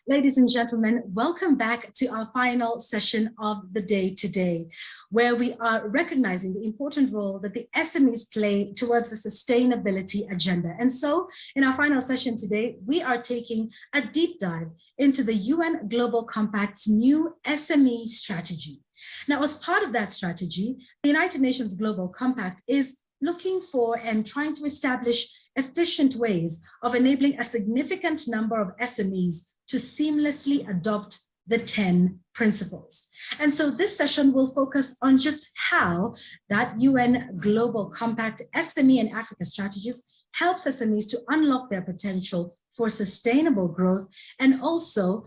Ladies and gentlemen, welcome back to our final session of the day today, where we are recognizing the important role that the SMEs play towards the sustainability agenda. And so in our final session today, we are taking a deep dive into the UN Global Compact's new SME strategy. Now, as part of that strategy, the United Nations Global Compact is looking for and trying to establish efficient ways of enabling a significant number of SMEs to seamlessly adopt the 10 principles. And so this session will focus on just how that UN Global Compact SME and Africa strategies helps SMEs to unlock their potential for sustainable growth and also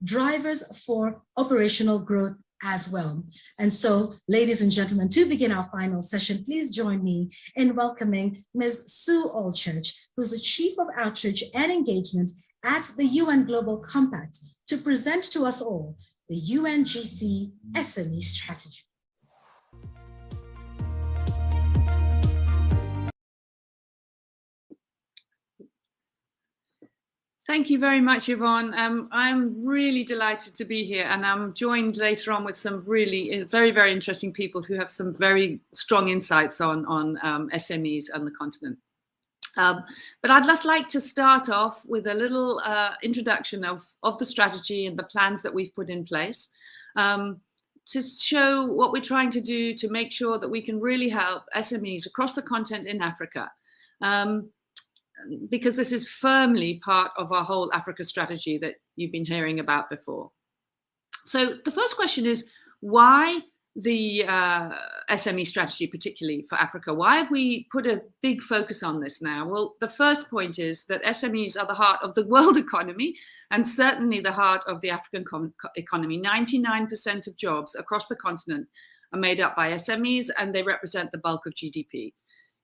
drivers for operational growth as well. And so, ladies and gentlemen, to begin our final session, please join me in welcoming Ms. Sue Allchurch, who's the Chief of Outreach and Engagement at the UN Global Compact, to present to us all the UNGC SME strategy. Thank you very much, Yvonne. I'm really delighted to be here, and I'm joined later on with some really very, very interesting people who have some very strong insights on SMEs on the continent. But I'd just like to start off with a little introduction of the strategy and the plans that we've put in place to show what we're trying to do to make sure that we can really help SMEs across the continent in Africa. Because this is firmly part of our whole Africa strategy that you've been hearing about before. So the first question is, why the SME strategy, particularly for Africa? Why have we put a big focus on this now? Well, the first point is that SMEs are the heart of the world economy, and certainly the heart of the African economy. 99% of jobs across the continent are made up by SMEs, and they represent the bulk of GDP.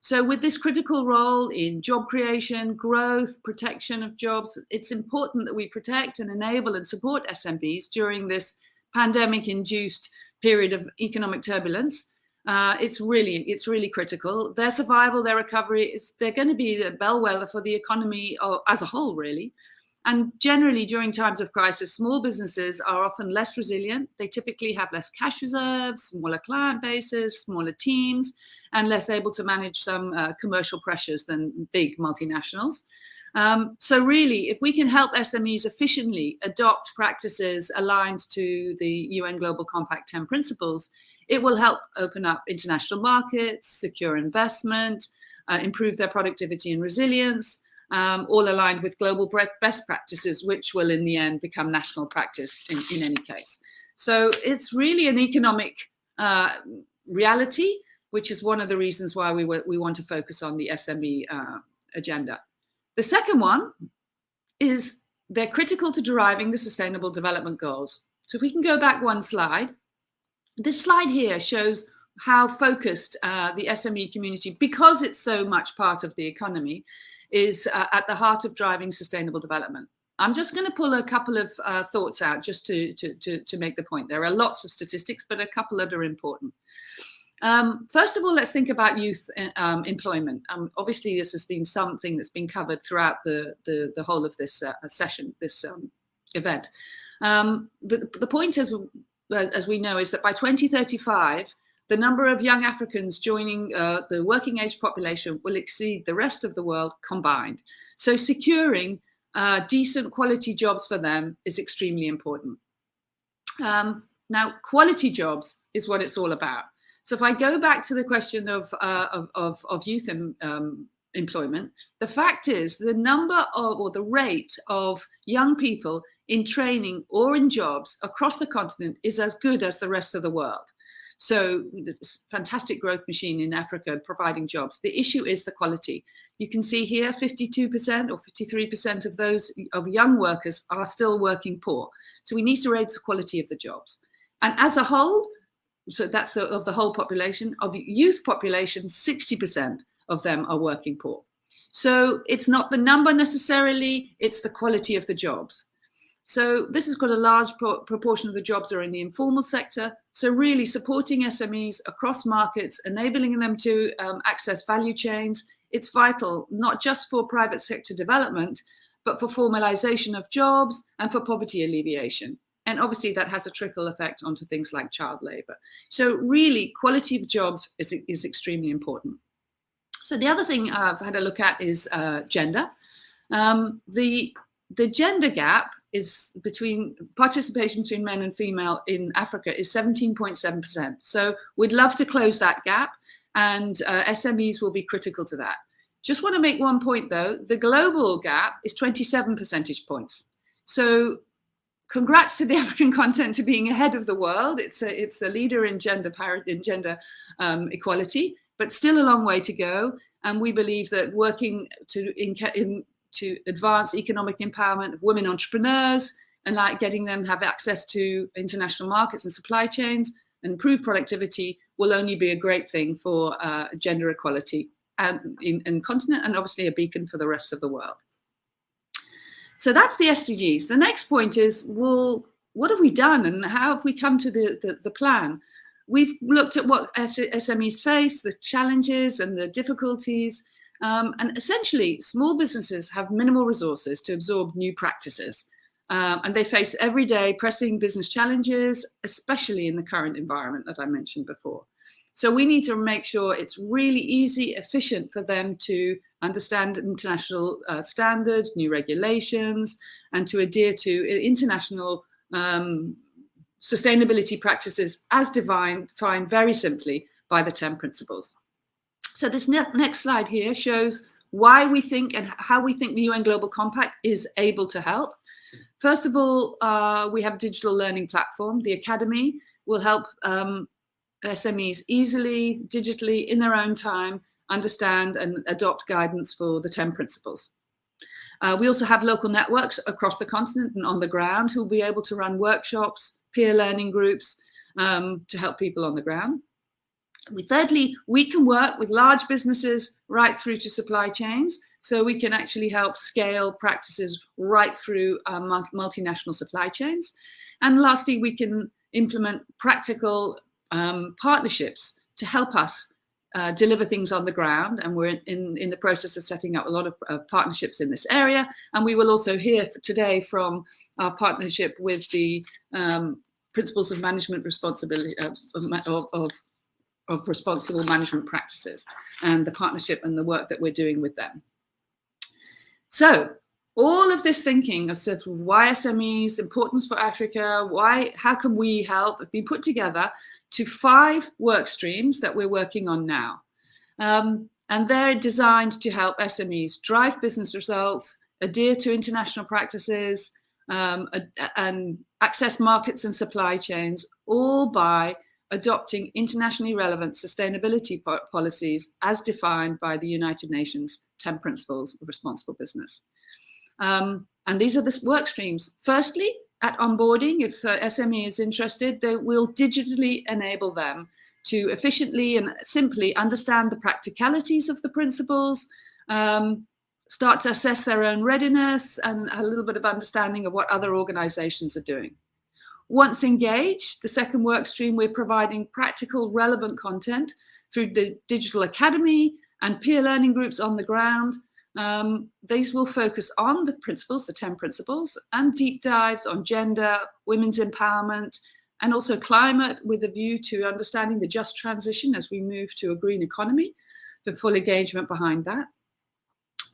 So with this critical role in job creation, growth, protection of jobs, it's important that we protect and enable and support SMEs during this pandemic-induced period of economic turbulence. It's really critical. Their survival, their recovery, they're going to be the bellwether for the economy as a whole, really. And generally, during times of crisis, small businesses are often less resilient. They typically have less cash reserves, smaller client bases, smaller teams, and less able to manage some commercial pressures than big multinationals. So really, if we can help SMEs efficiently adopt practices aligned to the UN Global Compact 10 principles, it will help open up international markets, secure investment, improve their productivity and resilience, all aligned with global best practices, which will in the end become national practice in any case. So it's really an economic reality, which is one of the reasons why we want to focus on the SME agenda. The second one is they're critical to deriving the Sustainable Development Goals. So if we can go back one slide, this slide here shows how focused the SME community, because it's so much part of the economy, is at the heart of driving sustainable development. I'm just going to pull a couple of thoughts out just to make the point. There are lots of statistics, but a couple that are important. First of all, let's think about youth employment. Obviously, this has been something that's been covered throughout the whole of this session, this event. But the point is, as we know, is that by 2035, the number of young Africans joining the working age population will exceed the rest of the world combined. So securing decent quality jobs for them is extremely important. Now, quality jobs is what it's all about. So if I go back to the question of youth employment, the fact is the number of, or the rate of young people in training or in jobs across the continent is as good as the rest of the world. So this fantastic growth machine in Africa providing jobs. The issue is the quality. You can see here 52% or 53% of those young workers are still working poor. So we need to raise the quality of the jobs. And as a whole, so that's of the whole population, of the youth population, 60% of them are working poor. So it's not the number necessarily, it's the quality of the jobs. So this has got a large proportion of the jobs are in the informal sector. So really supporting SMEs across markets, enabling them to access value chains. It's vital, not just for private sector development, but for formalization of jobs and for poverty alleviation. And obviously that has a trickle effect onto things like child labor. So really, quality of jobs is extremely important. So the other thing I've had a look at is gender. The gender gap is between participation between men and female in Africa is 17.7%. So we'd love to close that gap, and SMEs will be critical to that. Just want to make one point though, the global gap is 27 percentage points. So congrats to the African continent to being ahead of the world. It's a leader in gender equality, but still a long way to go. And we believe that working to advance economic empowerment of women entrepreneurs and like getting them to have access to international markets and supply chains and improve productivity will only be a great thing for gender equality and in continent, and obviously a beacon for the rest of the world. So that's the SDGs. The next point is, well, what have we done and how have we come to the plan? We've looked at what SMEs face, the challenges and the difficulties. And essentially, small businesses have minimal resources to absorb new practices. And they face everyday pressing business challenges, especially in the current environment that I mentioned before. So we need to make sure it's really easy, efficient for them to understand international standards, new regulations, and to adhere to international sustainability practices as defined very simply by the 10 principles. So this next slide here shows why we think and how we think the UN Global Compact is able to help. First of all, we have a digital learning platform. The Academy will help SMEs easily, digitally, in their own time, understand and adopt guidance for the 10 principles. We also have local networks across the continent and on the ground who will be able to run workshops, peer learning groups to help people on the ground. Thirdly, we can work with large businesses right through to supply chains, so we can actually help scale practices right through multinational supply chains. And lastly, we can implement practical partnerships to help us deliver things on the ground. And we're in the process of setting up a lot of partnerships in this area. And we will also hear today from our partnership with the Principles of Management Responsibility of Responsible Management Practices, and the partnership and the work that we're doing with them. So all of this thinking of sort of why SMEs, importance for Africa, how can we help, have been put together to 5 work streams that we're working on now. And they're designed to help SMEs drive business results, adhere to international practices, and access markets and supply chains, all by adopting internationally relevant sustainability policies as defined by the United Nations 10 Principles of Responsible Business. And these are the work streams. Firstly, at onboarding, if SME is interested, they will digitally enable them to efficiently and simply understand the practicalities of the principles, start to assess their own readiness, and a little bit of understanding of what other organizations are doing. Once engaged, the second work stream, we're providing practical, relevant content through the Digital Academy and peer learning groups on the ground. These will focus on the principles, the 10 principles, and deep dives on gender, women's empowerment, and also climate, with a view to understanding the just transition as we move to a green economy, the full engagement behind that.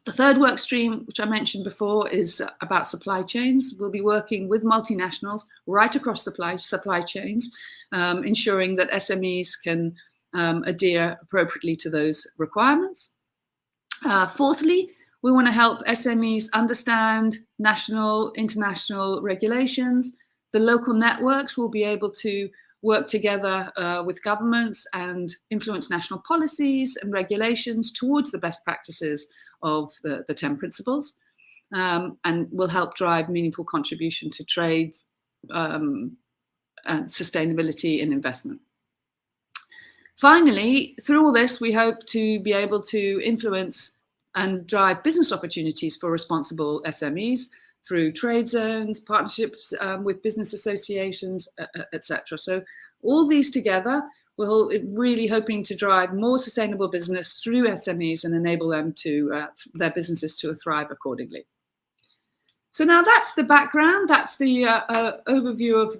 The third work stream, which I mentioned before, is about supply chains. We'll be working with multinationals right across the supply chains, ensuring that SMEs can adhere appropriately to those requirements. Fourthly, we want to help SMEs understand national, international regulations. The local networks will be able to work together with governments and influence national policies and regulations towards the best practices of the 10 principles, and will help drive meaningful contribution to trade and sustainability and investment. Finally, through all this, we hope to be able to influence and drive business opportunities for responsible SMEs through trade zones, partnerships with business associations, etc. So all these together, we're really hoping to drive more sustainable business through SMEs and enable them to their businesses to thrive accordingly. So now that's the background. That's the overview of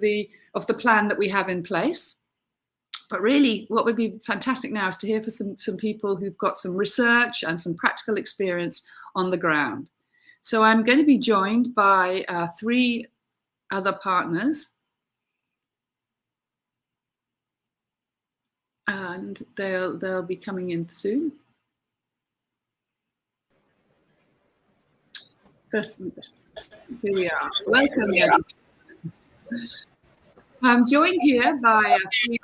the plan that we have in place. But really, what would be fantastic now is to hear from some people who've got some research and some practical experience on the ground. So I'm going to be joined by 3 other partners. And they'll be coming in soon. First, here we are. Welcome. I'm joined here by 3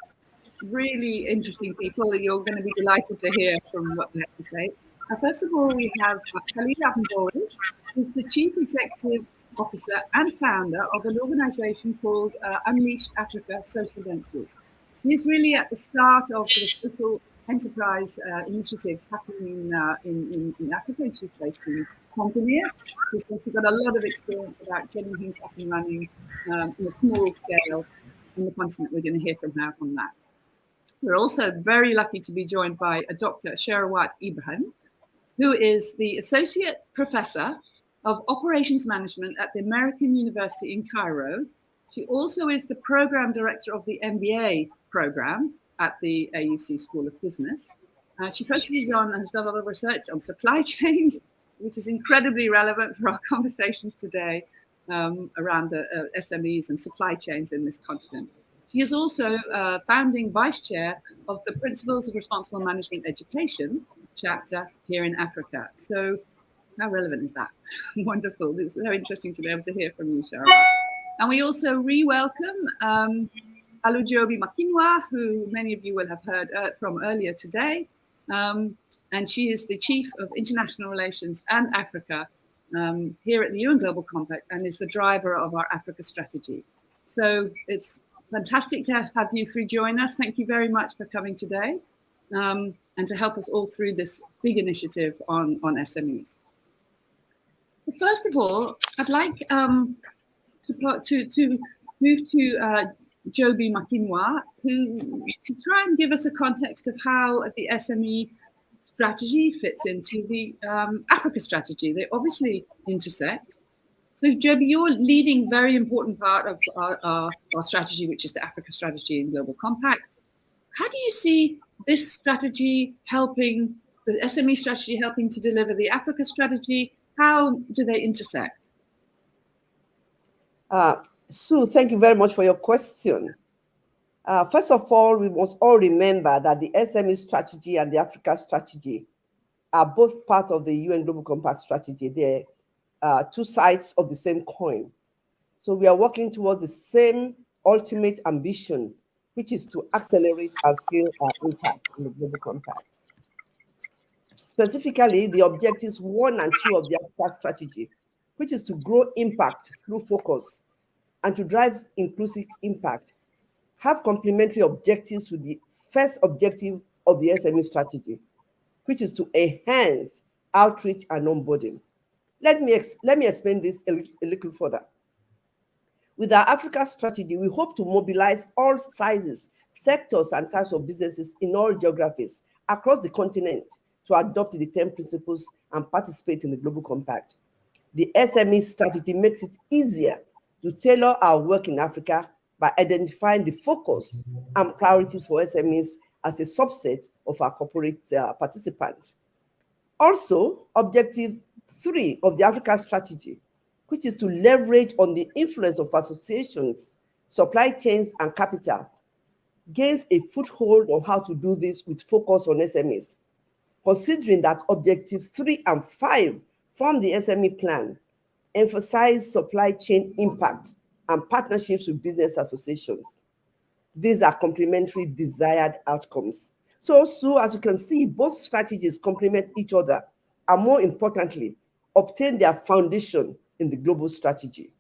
really interesting people that you're going to be delighted to hear from what they have to say. First of all, we have Khalid Ahmedori, who's the Chief Executive Officer and founder of an organization called Unleashed Africa Social Ventures. She's really at the start of the social enterprise initiatives happening in Africa. She's based in Tanzania. She's also got a lot of experience about getting things up and running in a small scale on the continent. We're going to hear from her on that. We're also very lucky to be joined by Dr. Sherawat Ibrahim, who is the Associate Professor of Operations Management at the American University in Cairo. She also is the Program Director of the MBA program at the AUC School of Business. She focuses on and has done a lot of research on supply chains, which is incredibly relevant for our conversations today around the SMEs and supply chains in this continent. She is also founding Vice Chair of the Principles of Responsible Management Education chapter here in Africa. So how relevant is that? Wonderful. It's very interesting to be able to hear from you, Sharon. And we also re-welcome Alujobi Makinwa, who many of you will have heard from earlier today. And she is the Chief of International Relations and Africa here at the UN Global Compact and is the driver of our Africa strategy. So it's fantastic to have you 3 join us. Thank you very much for coming today and to help us all through this big initiative on SMEs. So first of all, I'd like to move to Joby Makinwa, who to try and give us a context of how the SME strategy fits into the Africa strategy. They obviously intersect. So Joby, you're leading very important part of our strategy, which is the Africa strategy and Global Compact. How do you see this strategy helping, the SME strategy helping to deliver the Africa strategy? How do they intersect? Sue, thank you very much for your question. First of all, we must all remember that the SME strategy and the Africa strategy are both part of the UN Global Compact strategy. They're 2 sides of the same coin. So we are working towards the same ultimate ambition, which is to accelerate and scale our impact in the Global Compact. Specifically, the objectives 1 and 2 of the Africa strategy, which is to grow impact through focus and to drive inclusive impact, have complementary objectives with the first objective of the SME strategy, which is to enhance outreach and onboarding. Let me explain this a little further. With our Africa strategy, we hope to mobilize all sizes, sectors, and types of businesses in all geographies across the continent to adopt the 10 principles and participate in the Global Compact. The SME strategy makes it easier to tailor our work in Africa by identifying the focus and priorities for SMEs as a subset of our corporate participants. Also, objective 3 of the Africa strategy, which is to leverage on the influence of associations, supply chains, and capital, gains a foothold on how to do this with focus on SMEs. Considering that objectives 3 and 5 from the SME plan emphasize supply chain impact and partnerships with business associations. These are complementary desired outcomes. So, as you can see, both strategies complement each other and, more importantly, obtain their foundation in the global strategy.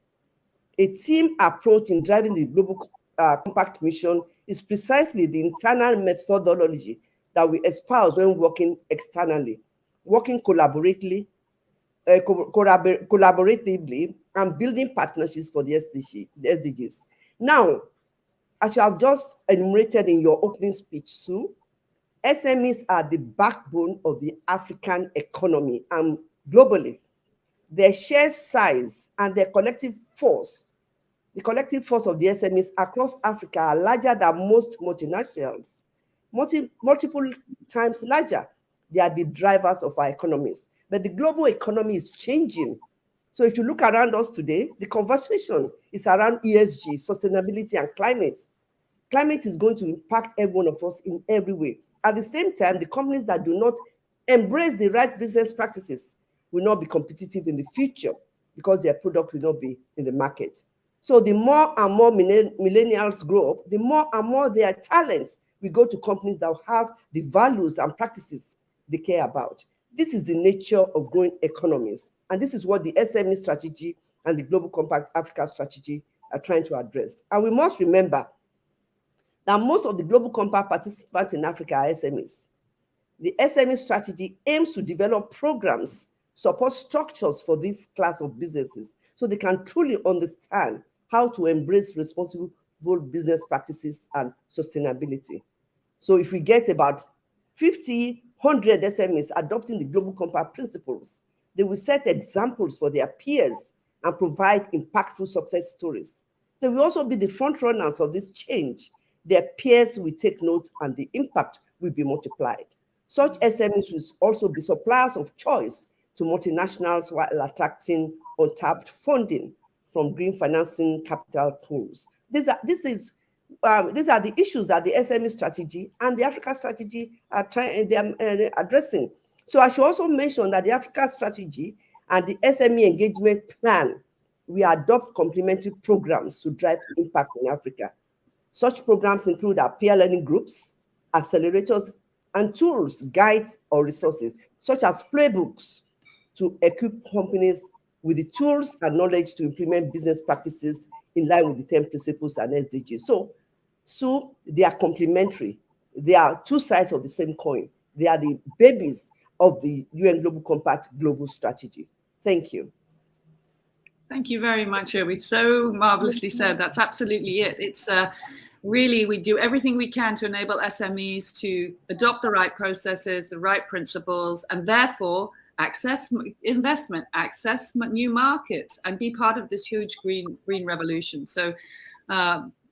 A team approach in driving the Global Compact mission is precisely the internal methodology that we espouse when working externally, working collaboratively, and building partnerships for the SDGs. Now, as you have just enumerated in your opening speech, Sue, SMEs are the backbone of the African economy and globally. their sheer size and their collective force, the collective force of the SMEs across Africa are larger than most multinationals, multiple times larger. They are the drivers of our economies. But the global economy is changing. So if you look around us today, the conversation is around ESG, sustainability, and climate. Climate is going to impact every one of us in every way. At the same time, the companies that do not embrace the right business practices will not be competitive in the future because their product will not be in the market. So the more and more millennials grow up, the more and more their talents will go to companies that have the values and practices they care about. This is the nature of growing economies. And this is what the SME strategy and the Global Compact Africa strategy are trying to address. And we must remember that most of the Global Compact participants in Africa are SMEs. The SME strategy aims to develop programs, support structures for this class of businesses so they can truly understand how to embrace responsible business practices and sustainability. So if we get about 50, 100 SMEs adopting the Global Compact principles, they will set examples for their peers and provide impactful success stories. They will also be the front runners of this change. Their peers will take note and the impact will be multiplied. Such SMEs will also be suppliers of choice to multinationals while attracting untapped funding from green financing capital pools. These are the issues that the SME strategy and the Africa strategy are addressing. So I should also mention that the Africa strategy and the SME engagement plan, we adopt complementary programs to drive impact in Africa. Such programs include our peer learning groups, accelerators, and tools, guides, or resources, such as playbooks, to equip companies with the tools and knowledge to implement business practices in line with the 10 principles and SDGs. So they are complementary. They are two sides of the same coin. They are the babies of the UN Global Compact global strategy. Thank you. Thank you very much, Obi. So marvelously said. That's absolutely it. It's really, we do everything we can to enable SMEs to adopt the right processes, the right principles, and therefore access investment, access new markets, and be part of this huge green revolution. So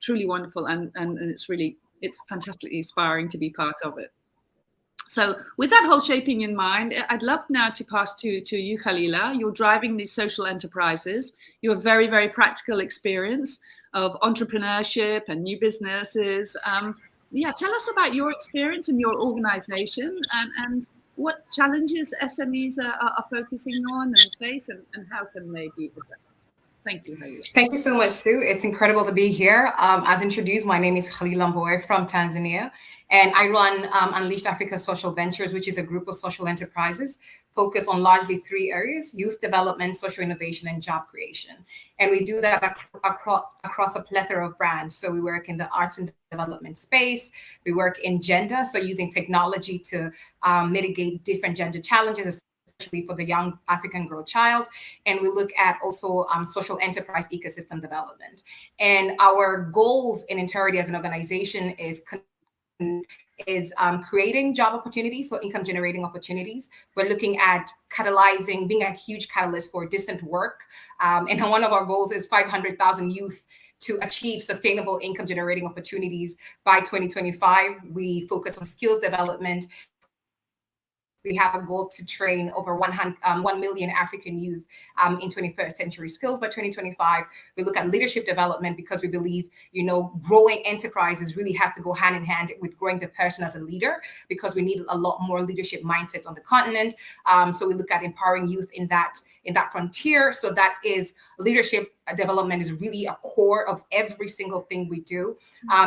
truly wonderful, and it's fantastically inspiring to be part of it. So with that whole shaping in mind, I'd love now to pass to you, Khalila. You're driving these social enterprises. You have very, very practical experience of entrepreneurship and new businesses. Tell us about your experience in your organization and what challenges SMEs are focusing on and face, and how can they be addressed? Thank you, Khalila. Thank you so much, Sue. It's incredible to be here. As introduced, my name is Khalila Mbowe from Tanzania, and I run Unleashed Africa Social Ventures, which is a group of social enterprises focused on largely three areas: youth development, social innovation, and job creation. And we do that across a plethora of brands. So we work in the arts and development space. We work in gender, so using technology to mitigate different gender challenges, especially for the young African girl child. And we look at also social enterprise ecosystem development. And our goals in entirety as an organization is creating job opportunities, so income generating opportunities. We're looking at catalyzing, being a huge catalyst for decent work. And one of our goals is 500,000 youth to achieve sustainable income generating opportunities by 2025. We focus on skills development. We have a goal to train over 1 million African youth in 21st century skills by 2025. We look at leadership development because we believe, growing enterprises really have to go hand in hand with growing the person as a leader, because we need a lot more leadership mindsets on the continent. So we look at empowering youth in that frontier. So that is leadership development is really a core of every single thing we do.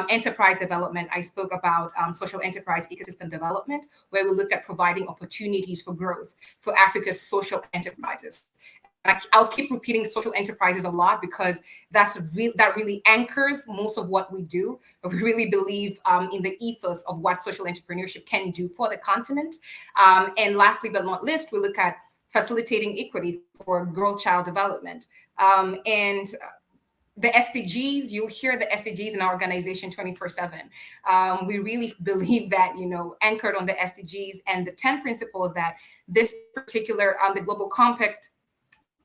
Enterprise development, I spoke about social enterprise ecosystem development, where we look at providing opportunities for growth for Africa's social enterprises. I'll keep repeating social enterprises a lot because that really anchors most of what we do. But we really believe in the ethos of what social entrepreneurship can do for the continent. And lastly but not least, we look at facilitating equity for girl-child development. And the SDGs, you'll hear the SDGs in our organization 24/7. We really believe that, anchored on the SDGs and the 10 principles that this particular, the Global Compact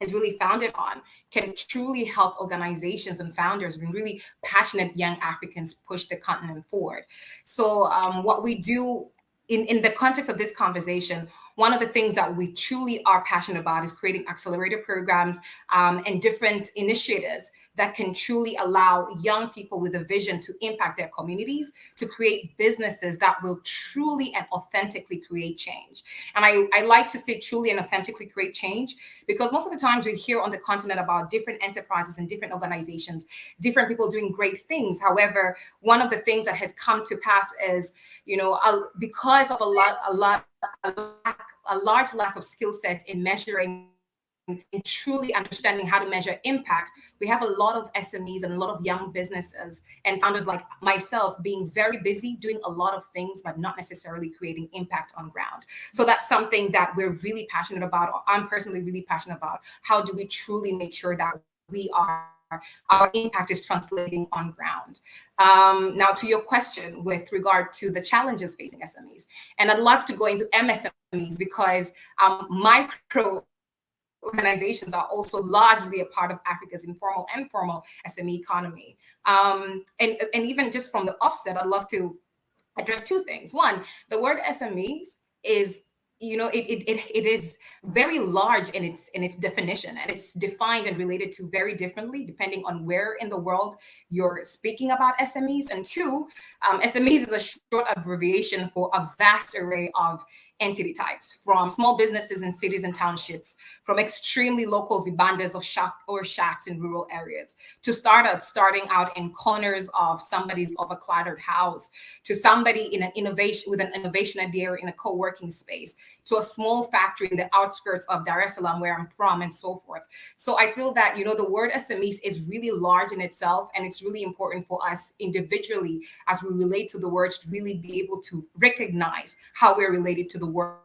is really founded on can truly help organizations and founders and really passionate young Africans push the continent forward. So what we do in the context of this conversation, one of the things that we truly are passionate about is creating accelerator programs and different initiatives that can truly allow young people with a vision to impact their communities, to create businesses that will truly and authentically create change. And I like to say truly and authentically create change, because most of the times we hear on the continent about different enterprises and different organizations, different people doing great things. However, one of the things that has come to pass is, because of a large lack of skill sets in measuring and truly understanding how to measure impact, we have a lot of SMEs and a lot of young businesses and founders like myself being very busy doing a lot of things, but not necessarily creating impact on ground. So that's something that we're really passionate about, or I'm personally really passionate about. How do we truly make sure that our impact is translating on ground? Now, to your question with regard to the challenges facing SMEs, and I'd love to go into MSMEs because micro organizations are also largely a part of Africa's informal and formal SME economy. And even just from the offset, I'd love to address two things. One, the word SMEs is, it is very large in its definition, and it's defined and related to very differently depending on where in the world you're speaking about SMEs. And two, SMEs is a short abbreviation for a vast array of entity types, from small businesses in cities and townships, from extremely local vibandas of shacks in rural areas, to startups starting out in corners of somebody's overcluttered house, to somebody with an innovation idea in a co-working space, to a small factory in the outskirts of Dar es Salaam, where I'm from, and so forth. So I feel that, the word SMEs is really large in itself, and it's really important for us individually as we relate to the words to really be able to recognize how we're related to the word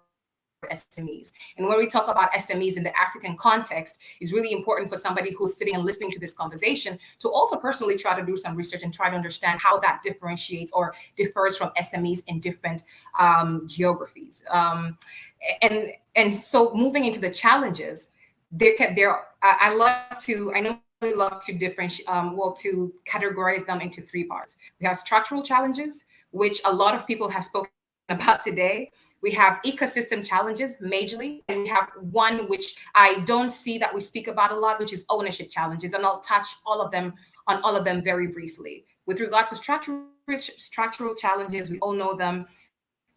SMEs. And when we talk about SMEs in the African context, it's really important for somebody who's sitting and listening to this conversation to also personally try to do some research and try to understand how that differentiates or differs from SMEs in different geographies. And so moving into the challenges, I love to differentiate, to categorize them into three parts. We have structural challenges, which a lot of people have spoken about today. We have ecosystem challenges majorly, and we have one which I don't see that we speak about a lot, which is ownership challenges. And I'll touch on all of them very briefly. With regards to structural challenges, we all know them.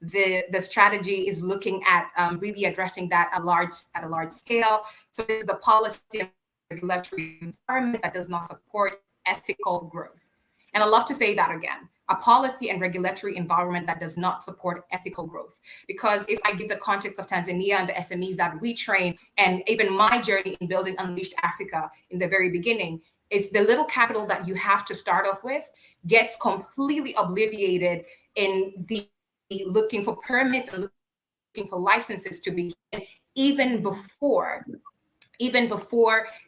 The strategy is looking at really addressing that at a large scale. So there's the policy and regulatory environment that does not support ethical growth. And I love to say that again, a policy and regulatory environment that does not support ethical growth. Because if I give the context of Tanzania and the SMEs that we train, and even my journey in building Unleashed Africa in the very beginning, it's the little capital that you have to start off with gets completely obliterated in the looking for permits and looking for licenses to begin, even before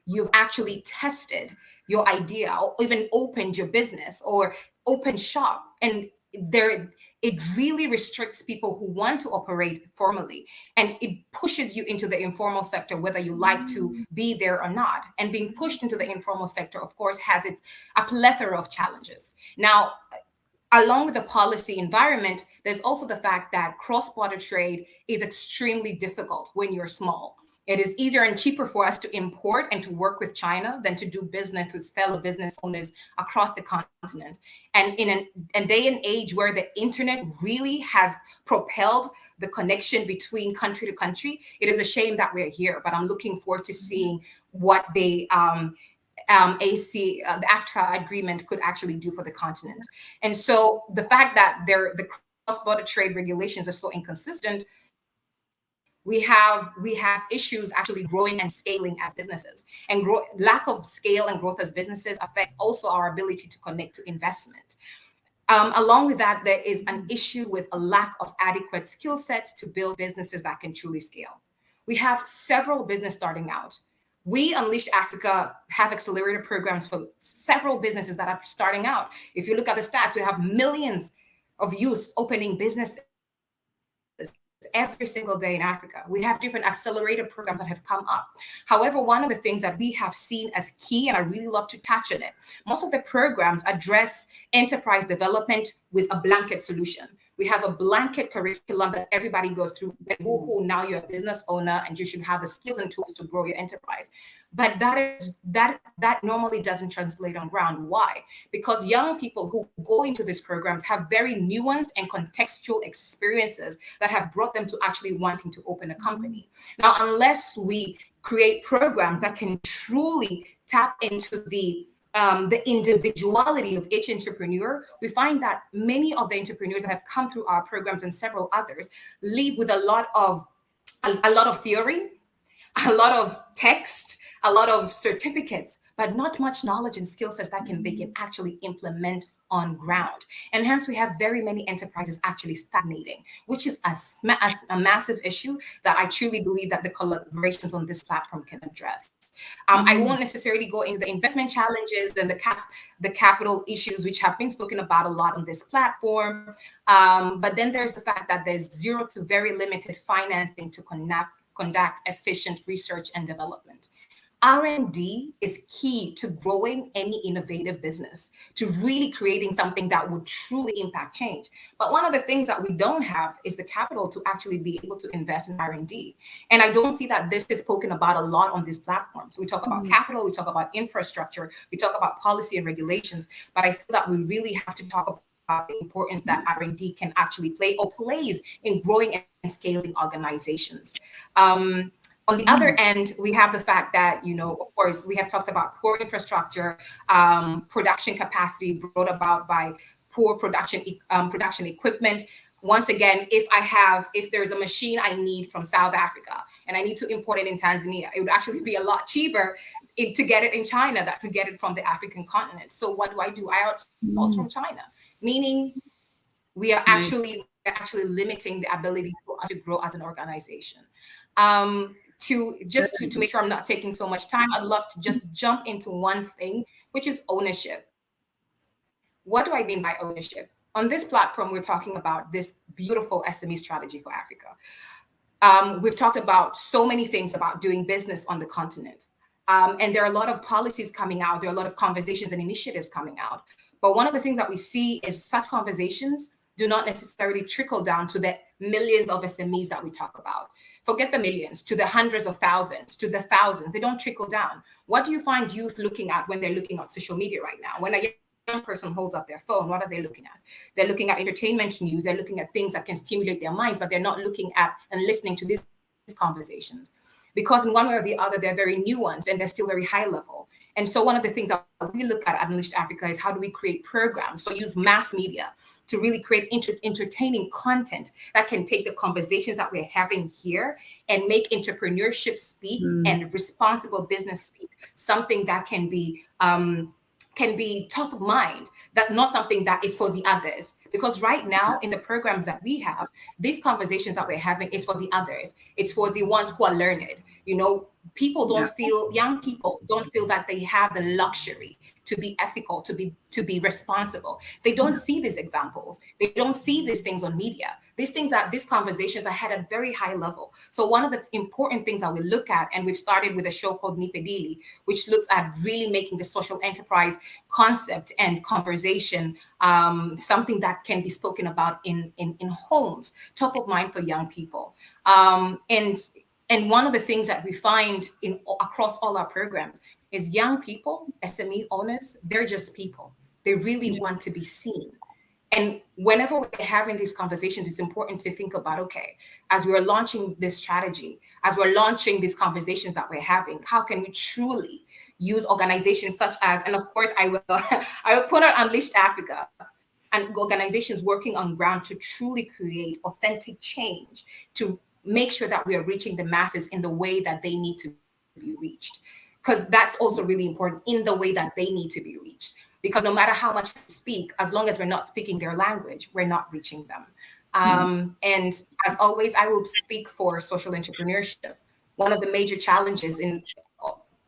you've actually tested your idea or even opened your business or open shop. And it really restricts people who want to operate formally, and it pushes you into the informal sector, whether you like to be there or not. And being pushed into the informal sector, of course, has a plethora of challenges. Now, along with the policy environment, there's also the fact that cross-border trade is extremely difficult when you're small. It is easier and cheaper for us to import and to work with China than to do business with fellow business owners across the continent. And in a day and age where the internet really has propelled the connection between country to country, it is a shame that we're here. But I'm looking forward to seeing what the AFTA agreement could actually do for the continent. And so the fact that the cross-border trade regulations are so inconsistent, we have issues actually growing and scaling as businesses, and lack of scale and growth as businesses affects also our ability to connect to investment. Along with that, there is an issue with a lack of adequate skill sets to build businesses that can truly scale. We have several businesses starting out. We, Unleashed Africa, have accelerator programs for several businesses that are starting out. If you look at the stats, we have millions of youth opening businesses. every single day in Africa. We have different accelerator programs that have come up. However, one of the things that we have seen as key, and I really love to touch on it, most of the programs address enterprise development with a blanket solution. We have a blanket curriculum that everybody goes through. Woohoo, now you're a business owner and you should have the skills and tools to grow your enterprise. But that normally doesn't translate on ground. Why? Because young people who go into these programs have very nuanced and contextual experiences that have brought them to actually wanting to open a company. Now, unless we create programs that can truly tap into the individuality of each entrepreneur, we find that many of the entrepreneurs that have come through our programs and several others leave with a lot of theory, a lot of text, a lot of certificates, but not much knowledge and skill sets that they can actually implement on ground. And hence we have very many enterprises actually stagnating, which is a massive issue that I truly believe that the collaborations on this platform can address. I won't necessarily go into the investment challenges and the capital issues, which have been spoken about a lot on this platform. But then there's the fact that there's zero to very limited financing to conduct efficient research and development. R&D is key to growing any innovative business, to really creating something that would truly impact change. But one of the things that we don't have is the capital to actually be able to invest in R&D. And I don't see that this is spoken about a lot on these platforms. We talk about capital, we talk about infrastructure, we talk about policy and regulations, but I feel that we really have to talk about the importance that R&D can actually play or plays in growing and scaling organizations. On the other end, we have the fact that, of course, we have talked about poor infrastructure, production capacity brought about by poor production equipment. Once again, if there's a machine I need from South Africa and I need to import it in Tanzania, it would actually be a lot cheaper to get it in China than to get it from the African continent. So what do? I outsource from China, meaning we are actually limiting the ability for us to grow as an organization. To make sure I'm not taking so much time, I'd love to just jump into one thing, which is ownership. What do I mean by ownership? On this platform, we're talking about this beautiful SME strategy for Africa. We've talked about so many things about doing business on the continent. And there are a lot of policies coming out. There are a lot of conversations and initiatives coming out. But one of the things that we see is such conversations do not necessarily trickle down to the millions of SMEs that we talk about. Forget the millions, to the hundreds of thousands, to the thousands. They don't trickle down. What do you find youth looking at when they're looking at social media right now? When a young person holds up their phone, what are they looking at? They're looking at entertainment news. They're looking at things that can stimulate their minds, but they're not looking at and listening to these conversations. Because in one way or the other, they're very nuanced and they're still very high level. And so one of the things that we look at Unleashed Africa is how do we create programs? So use mass media to really create entertaining content that can take the conversations that we're having here and make entrepreneurship speak and responsible business speak something that can be top of mind, that not something that is for the others. Because right now in the programs that we have, these conversations that we're having is for the others. It's for the ones who are learned. People don't feel, young people don't feel that they have the luxury to be ethical, to be responsible. They don't see these examples. They don't see these things on media. These conversations are had at very high level. So one of the important things that we look at, and we've started with a show called Nipedili, which looks at really making the social enterprise concept and conversation something that can be spoken about in homes, top of mind for young people. And one of the things that we find across all our programs is young people, SME owners, they're just people. They really want to be seen. And whenever we're having these conversations, it's important to think about, okay, as we're launching this strategy, as we're launching these conversations that we're having, how can we truly use organizations such as, and of course I will put out Unleashed Africa, and organizations working on ground to truly create authentic change, to make sure that we are reaching the masses in the way that they need to be reached. Because that's also really important, in the way that they need to be reached. Because no matter how much we speak, as long as we're not speaking their language, we're not reaching them. And as always, I will speak for social entrepreneurship. One of the major challenges in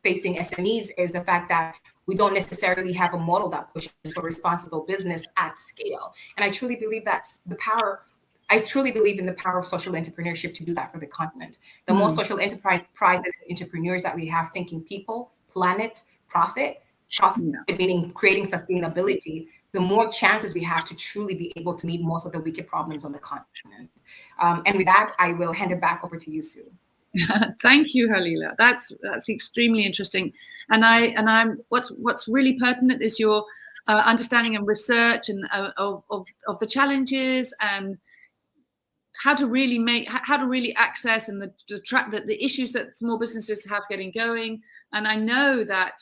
facing SMEs is the fact that we don't necessarily have a model that pushes for responsible business at scale. And I truly believe that's the power I truly believe in the power of social entrepreneurship to do that for the continent. The more social enterprises and entrepreneurs that we have thinking people, planet, profit meaning creating sustainability, the more chances we have to truly be able to meet most of the wicked problems on the continent. And with that, I will hand it back over to you, Sue. Thank you, Halila. That's extremely interesting. And I'm what's really pertinent is your understanding and research and of the challenges and how to really access and the issues that small businesses have getting going. And I know that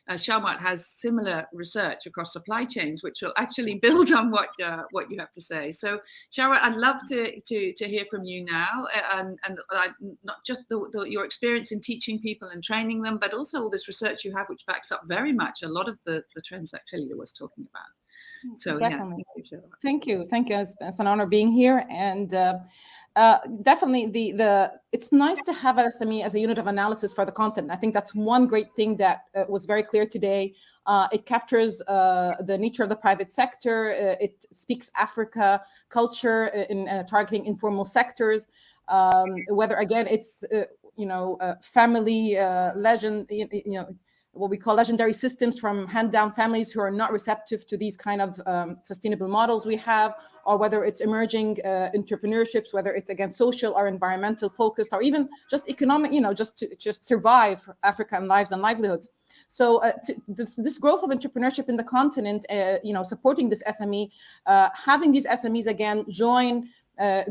Sharmat has similar research across supply chains, which will actually build on what you have to say. So, Sharmat, I'd love to hear from you now, and not just your experience in teaching people and training them, but also all this research you have, which backs up very much a lot of the trends that Khalila was talking about. So, definitely. Yeah, thank you. It's an honor being here, and definitely it's nice to have SME as a unit of analysis for the continent. I think that's one great thing that was very clear today. It captures the nature of the private sector. It speaks Africa culture in targeting informal sectors. Whether again it's family legend, what we call legendary systems from hand-down families who are not receptive to these kind of sustainable models we have, or whether it's emerging entrepreneurships, whether it's again social or environmental focused, or even just economic, just to just survive African lives and livelihoods. So this growth of entrepreneurship in the continent, supporting this SME, having these SMEs again join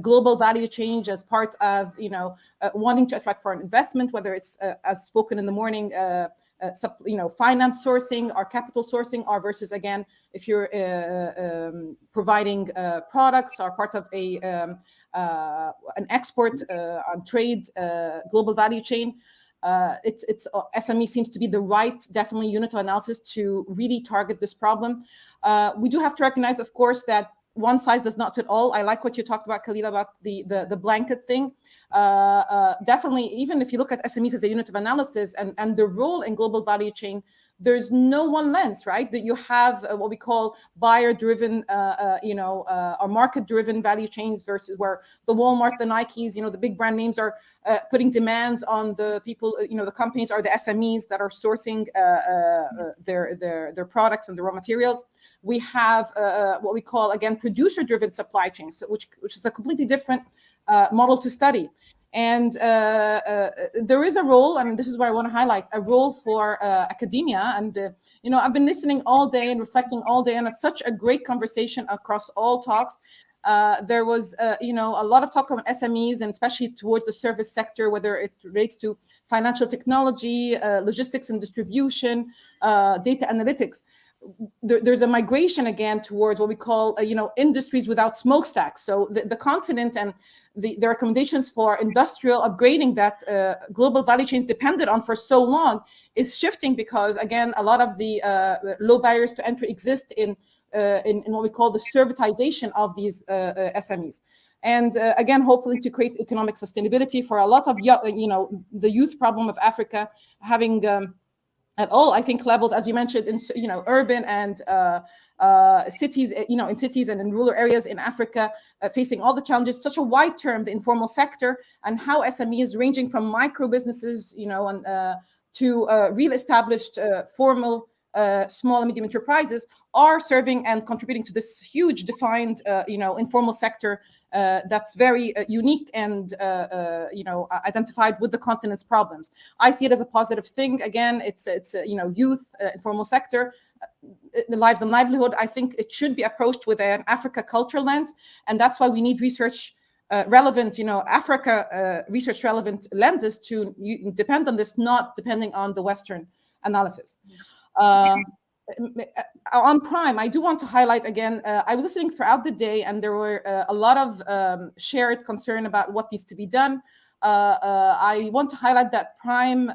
global value change as part of, wanting to attract foreign investment, whether it's as spoken in the morning, finance sourcing or capital sourcing, or versus again, if you're providing products or part of an export on trade global value chain. SME seems to be the right, definitely, unit of analysis to really target this problem. We do have to recognize, of course, that one size does not fit all. I like what you talked about, Khalila, about the blanket thing. Definitely, even if you look at SMEs as a unit of analysis and the role in global value chain, there's no one lens, right? That you have what we call buyer-driven, or market-driven value chains versus where the Walmarts, the Nikes, the big brand names are putting demands on the people, the companies or the SMEs that are sourcing their products and the raw materials. We have what we call, again, producer-driven supply chains, which is a completely different model to study. And there is a role, and this is what I want to highlight, a role for academia. And, I've been listening all day and reflecting all day, and it's such a great conversation across all talks. There was, a lot of talk on SMEs, and especially towards the service sector, whether it relates to financial technology, logistics and distribution, data analytics. There's a migration again towards what we call, industries without smokestacks. So the continent and the recommendations for industrial upgrading that global value chains depended on for so long is shifting, because again, a lot of the low barriers to entry exist in what we call the servitization of these SMEs. And again, hopefully to create economic sustainability for a lot of, the youth problem of Africa, having at all, I think, levels, as you mentioned, in urban and cities, in cities and in rural areas in Africa, facing all the challenges. Such a wide term, the informal sector, and how SMEs ranging from micro businesses, to real established formal small and medium enterprises are serving and contributing to this huge defined, informal sector that's very unique and, identified with the continent's problems. I see it as a positive thing. Again, it's youth, informal sector, the lives and livelihood. I think it should be approached with an Africa cultural lens, and that's why we need research relevant, Africa research relevant lenses to depend on this, not depending on the Western analysis. On Prime, I do want to highlight again, I was listening throughout the day, and there were a lot of shared concern about what needs to be done. I want to highlight that Prime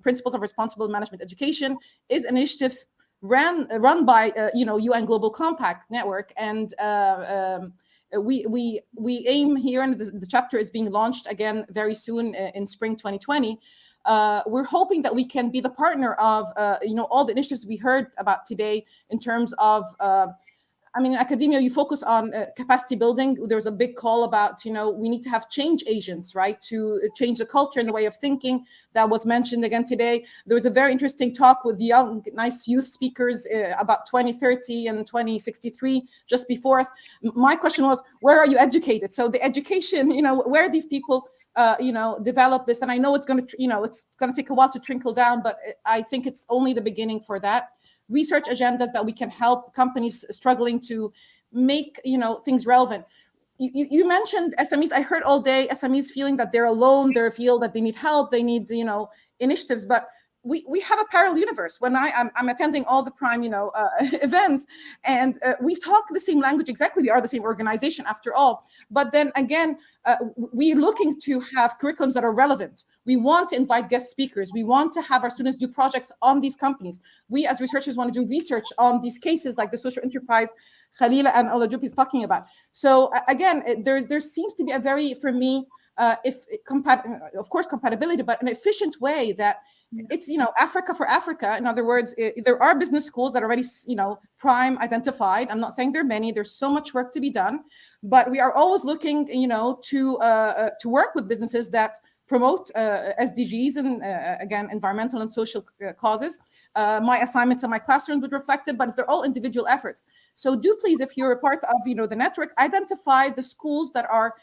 Principles of Responsible Management Education is an initiative run by UN Global Compact Network, and we aim here, and the chapter is being launched again very soon in spring 2020. We're hoping that we can be the partner of all the initiatives we heard about today in terms of I mean, in academia, you focus on capacity building. There's a big call about, we need to have change agents, right, to change the culture and the way of thinking. That was mentioned again today. There was a very interesting talk with young, nice youth speakers about 2030 and 2063 just before us. My question was, where are you educated? So the education, where are these people develop this? And I know it's going to take a while to trickle down, but I think it's only the beginning for that. Research agendas that we can help companies struggling to make things relevant. You mentioned SMEs. I heard all day SMEs feeling that they're alone. They feel that they need help. They need initiatives. But we have a parallel universe. When I'm attending all the Prime events, and we talk the same language. Exactly, we are the same organization after all. But then again, we're looking to have curriculums that are relevant. We want to invite guest speakers. We want to have our students do projects on these companies. We as researchers want to do research on these cases like the social enterprise Khalila and Olajup is talking about. So again, there seems to be a very, for me, of course, compatibility, but an efficient way that it's, Africa for Africa. In other words, there are business schools that are already, Prime identified. I'm not saying there are many. There's so much work to be done, but we are always looking, to work with businesses that promote SDGs and again, environmental and social causes. My assignments in my classroom would reflect it, but they're all individual efforts. So do please, if you're a part of the network, identify the schools that are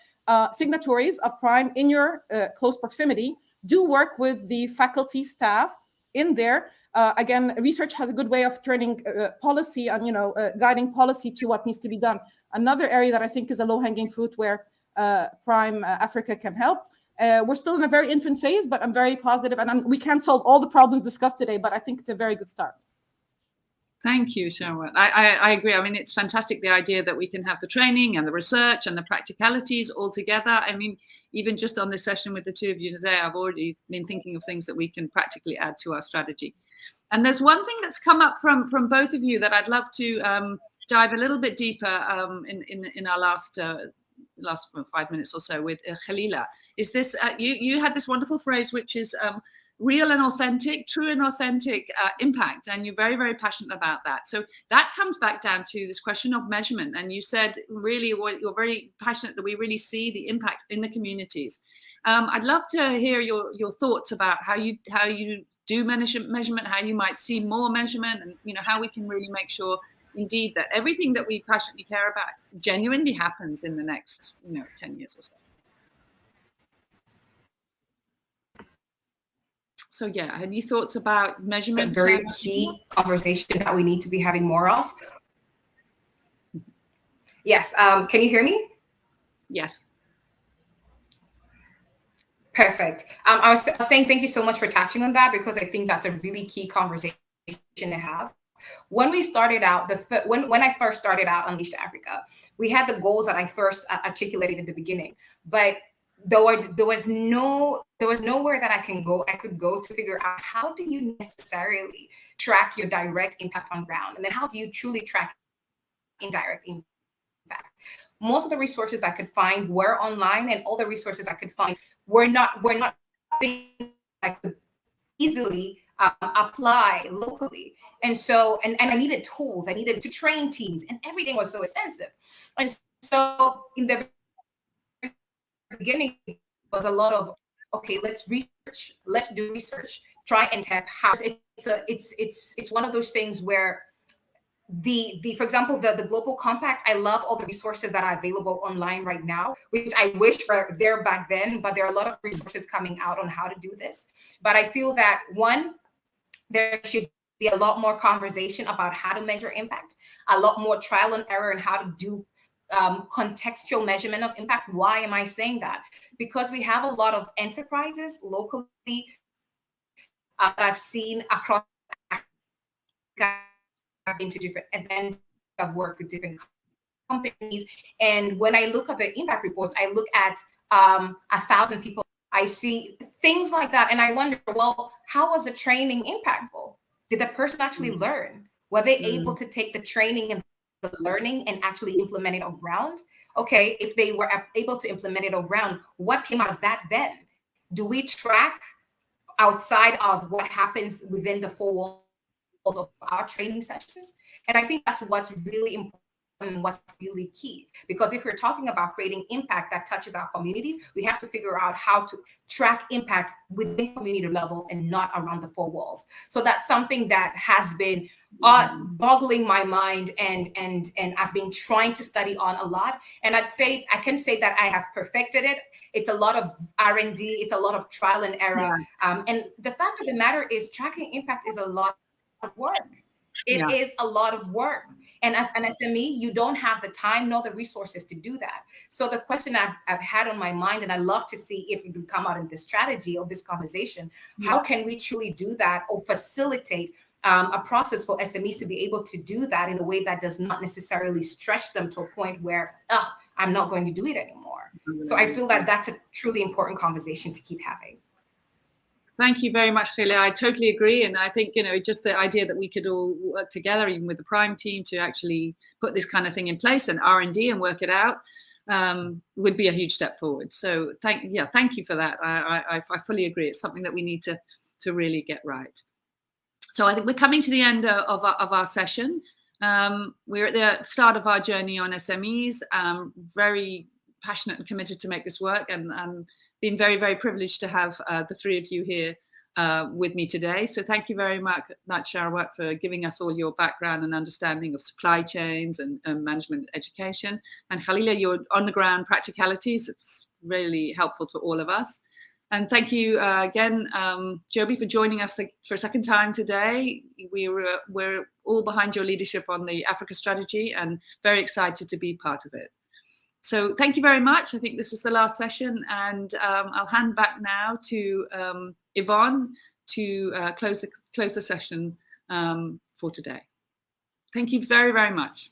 signatories of Prime in your close proximity. Do work with the faculty staff in there. Again, research has a good way of turning policy and guiding policy to what needs to be done. Another area that I think is a low-hanging fruit where Prime Africa can help. We're still in a very infant phase, but I'm very positive, and we can't solve all the problems discussed today, but I think it's a very good start. Thank you, Sharwat. I agree. I mean, it's fantastic, the idea that we can have the training and the research and the practicalities all together. I mean, even just on this session with the two of you today, I've already been thinking of things that we can practically add to our strategy. And there's one thing that's come up from both of you that I'd love to dive a little bit deeper in our last 5 minutes or so with Khalila. Is this, you had this wonderful phrase, which is real and authentic, true and authentic impact. And you're very, very passionate about that. So that comes back down to this question of measurement. And you said really, you're very passionate that we really see the impact in the communities. I'd love to hear your thoughts about how you do measurement, how you might see more measurement, and how we can really make sure indeed that everything that we passionately care about genuinely happens in the next 10 years or so. So yeah, any thoughts about measurement? It's a very key conversation that we need to be having more of. Yes, can you hear me? Yes. Perfect. I was saying thank you so much for touching on that, because I think that's a really key conversation to have. When we started out, when I first started out Unleashed Africa, we had the goals that I first articulated in the beginning, but there was nowhere that I could go to figure out how do you necessarily track your direct impact on ground, and then how do you truly track indirect impact. Most of the resources I could find were online, and all the resources I could find were not things I could easily apply locally. And so, and I needed tools, I needed to train teams, and everything was so expensive. And so in the beginning was a lot of, okay, let's do research, try and test how. It's one of those things where for example, the Global Compact, I love all the resources that are available online right now, which I wish were there back then, but there are a lot of resources coming out on how to do this. But I feel that one, there should be a lot more conversation about how to measure impact, a lot more trial and error and how to do contextual measurement of impact. Why am I saying that? Because we have a lot of enterprises locally that I've seen across Africa. I've been to different events, I've worked with different companies, and when I look at the impact reports, I look at 1,000 people. I see things like that, and I wonder, well, how was the training impactful? Did the person actually learn? Were they able to take the training and the learning and actually implement it on ground? Okay, if they were able to implement it on ground, what came out of that then? Do we track outside of what happens within the four walls of our training sessions? And I think that's what's really and what's really key. Because if we're talking about creating impact that touches our communities, we have to figure out how to track impact within community level and not around the four walls. So that's something that has been boggling my mind, and I've been trying to study on a lot. And I can say that I have perfected it. It's a lot of R&D, it's a lot of trial and error. Yeah. And the fact of the matter is, tracking impact is a lot of work. It is a lot of work. And as an SME, you don't have the time nor the resources to do that. So the question I've had on my mind, and I love to see if it would come out in this strategy of this conversation, how can we truly do that or facilitate a process for SMEs to be able to do that in a way that does not necessarily stretch them to a point where, I'm not going to do it anymore. So I feel that that's a truly important conversation to keep having. Thank you very much, Khile. I totally agree. And I think, just the idea that we could all work together, even with the Prime team, to actually put this kind of thing in place and R&D and work it out would be a huge step forward. So thank you for that. I fully agree. It's something that we need to really get right. So I think we're coming to the end of our session. We're at the start of our journey on SMEs. Very passionate and committed to make this work, and been very, very privileged to have the three of you here with me today. So thank you very much, Sharwat, for giving us all your background and understanding of supply chains and management education. And Khalila, your on-the-ground practicalities. It's really helpful to all of us. And thank you again, Joby, for joining us for a second time today. We're all behind your leadership on the Africa strategy and very excited to be part of it. So thank you very much. I think this is the last session, and I'll hand back now to Yvonne to close the session for today. Thank you very, very much.